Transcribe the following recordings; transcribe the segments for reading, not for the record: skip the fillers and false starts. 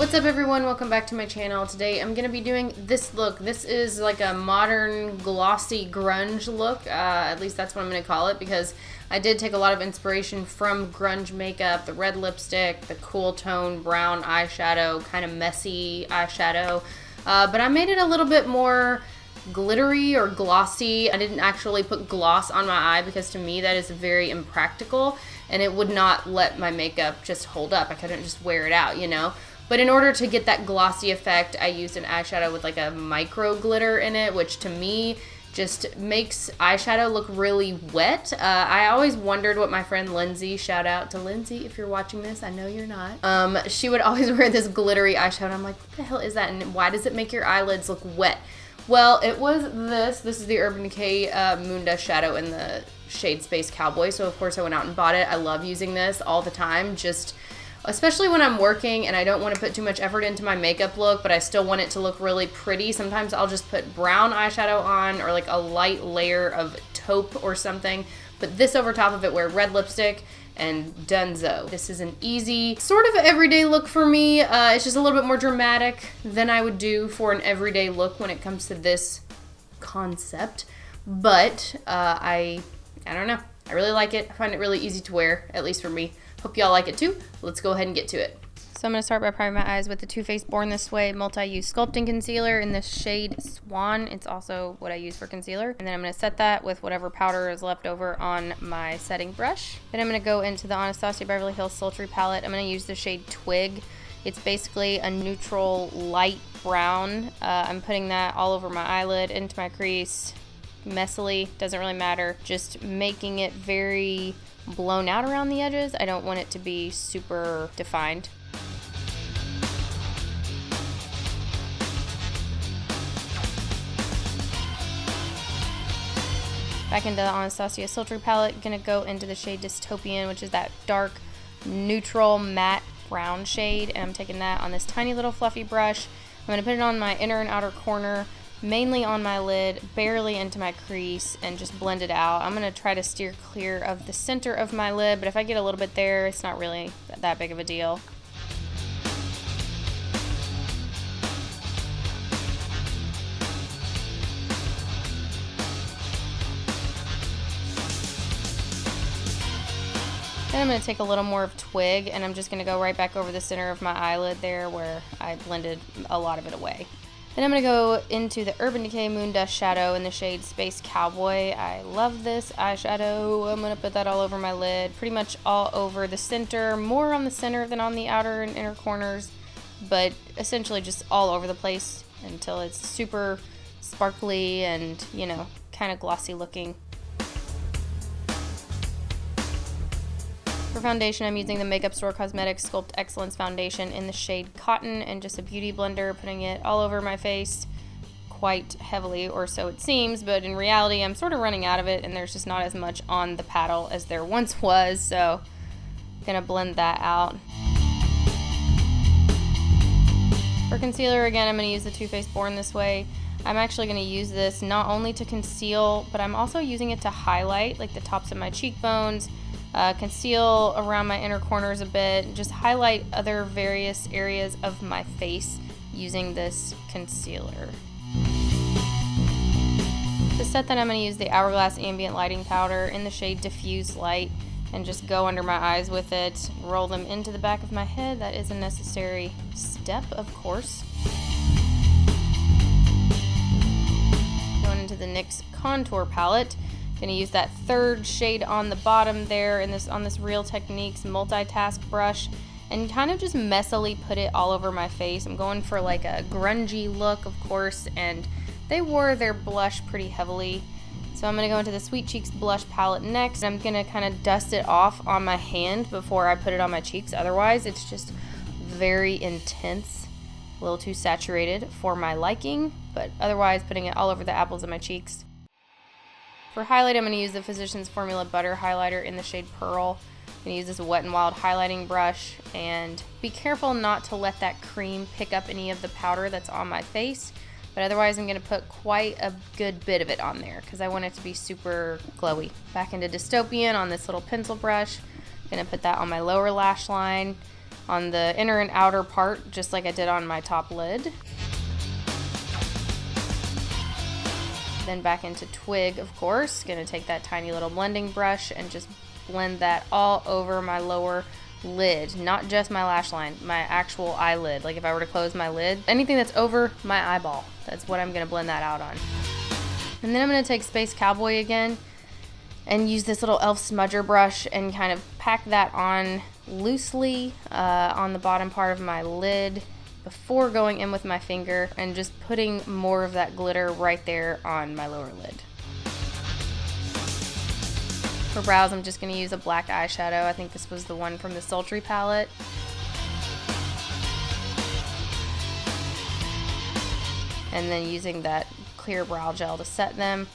What's up everyone, welcome back to my channel. Today I'm going to be doing this look. This is like a modern glossy grunge look, at least that's what I'm going to call it, because I did take a lot of inspiration from grunge makeup, the red lipstick, the cool tone brown eyeshadow, kind of messy eyeshadow, but I made it a little bit more glittery or glossy. I didn't actually put gloss on my eye because to me that is very impractical and it would not let my makeup just hold up. I couldn't just wear it out, you know? But in order to get that glossy effect, I used an eyeshadow with like a micro glitter in it, which to me just makes eyeshadow look really wet. I always wondered what my friend Lindsay, shout out to Lindsay if you're watching this, I know you're not. She would always wear this glittery eyeshadow and I'm like, what the hell is that? And why does it make your eyelids look wet? Well, it was this. This is the Urban Decay Moondust shadow in the shade Space Cowboy. So of course I went out and bought it. I love using this all the time, especially when I'm working and I don't want to put too much effort into my makeup look, but I still want it to look really pretty. Sometimes I'll just put brown eyeshadow on or like a light layer of taupe or something. Put this over top of it, wear red lipstick, and donezo. This is an easy, sort of everyday look for me. It's just a little bit more dramatic than I would do for an everyday look when it comes to this concept. But I don't know. I really like it. I find it really easy to wear, at least for me. Hope y'all like it too. Let's go ahead and get to it. So I'm going to start by priming my eyes with the Too Faced Born This Way multi-use sculpting concealer in the shade Swan. It's also what I use for concealer. And then I'm going to set that with whatever powder is left over on my setting brush. Then I'm going to go into the Anastasia Beverly Hills Sultry palette. I'm going to use the shade Twig. It's basically a neutral light brown. I'm putting that all over my eyelid, into my crease, messily, doesn't really matter. Just making it very blown out around the edges. I don't want it to be super defined. Back into the Anastasia Sultry palette, gonna go into the shade Dystopian, which is that dark, neutral, matte brown shade, and I'm taking that on this tiny little fluffy brush. I'm gonna put it on my inner and outer corner, mainly on my lid, barely into my crease, and just blend it out. I'm gonna try to steer clear of the center of my lid, but if I get a little bit there, it's not really that big of a deal. Then I'm going to take a little more of Twig, and I'm just going to go right back over the center of my eyelid there where I blended a lot of it away. Then I'm going to go into the Urban Decay Moondust shadow in the shade Space Cowboy. I love this eyeshadow. I'm going to put that all over my lid, pretty much all over the center, more on the center than on the outer and inner corners, but essentially just all over the place until it's super sparkly and, you know, kind of glossy looking. For foundation, I'm using the Makeup Store Causemetics Sculpt Excellence Foundation in the shade Cotton and just a beauty blender, putting it all over my face quite heavily, or so it seems, but in reality I'm sort of running out of it and there's just not as much on the paddle as there once was, so I'm gonna blend that out. For concealer, again, I'm gonna use the Too Faced Born This Way. I'm actually gonna use this not only to conceal, but I'm also using it to highlight, like the tops of my cheekbones, conceal around my inner corners a bit, just highlight other various areas of my face using this concealer. To set that, I'm going to use the Hourglass Ambient Lighting Powder in the shade Diffused Light and just go under my eyes with it, roll them into the back of my head. That is a necessary step, of course. Going into the NYX Contour Palette. Gonna use that third shade on the bottom there on this Real Techniques multitask brush and kind of just messily put it all over my face. I'm going for like a grungy look, of course, and they wore their blush pretty heavily. So I'm gonna go into the Sweet Cheeks blush palette next. I'm gonna kind of dust it off on my hand before I put it on my cheeks. Otherwise, it's just very intense, a little too saturated for my liking, but otherwise putting it all over the apples of my cheeks. For highlight, I'm going to use the Physicians Formula Butter Highlighter in the shade Pearl. I'm going to use this Wet n Wild highlighting brush and be careful not to let that cream pick up any of the powder that's on my face. But otherwise, I'm going to put quite a good bit of it on there because I want it to be super glowy. Back into Dystopian on this little pencil brush. I'm going to put that on my lower lash line. on the inner and outer part, just like I did on my top lid. Then back into Twig, of course. Gonna take that tiny little blending brush and just blend that all over my lower lid, not just my lash line, my actual eyelid. Like if I were to close my lid, anything that's over my eyeball, that's what I'm gonna blend that out on. And then I'm gonna take Space Cowboy again and use this little e.l.f. smudger brush and kind of pack that on loosely on the bottom part of my lid before going in with my finger and just putting more of that glitter right there on my lower lid. For brows, I'm just going to use a black eyeshadow. I think this was the one from the Sultry palette. And then using that clear brow gel to set them.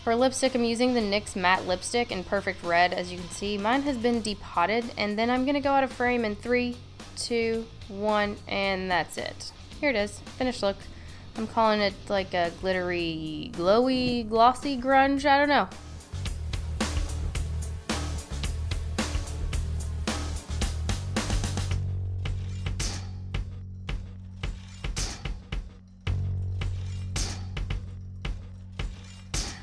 For lipstick, I'm using the NYX matte lipstick in Perfect Red. As you can see, mine has been depotted, and then I'm going to go out of frame in 3, 2, 1, and that's it. Here it is, finished look. I'm calling it like a glittery, glowy, glossy grunge, I don't know.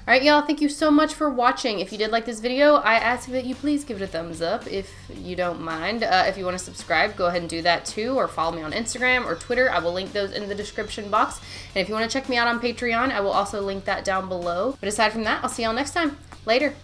Alright y'all, thank you so much for watching. If you did like this video, I ask that you please give it a thumbs up if you don't mind. If you want to subscribe, go ahead and do that too, or follow me on Instagram or Twitter. I will link those in the description box. And if you want to check me out on Patreon, I will also link that down below. But aside from that, I'll see y'all next time. Later.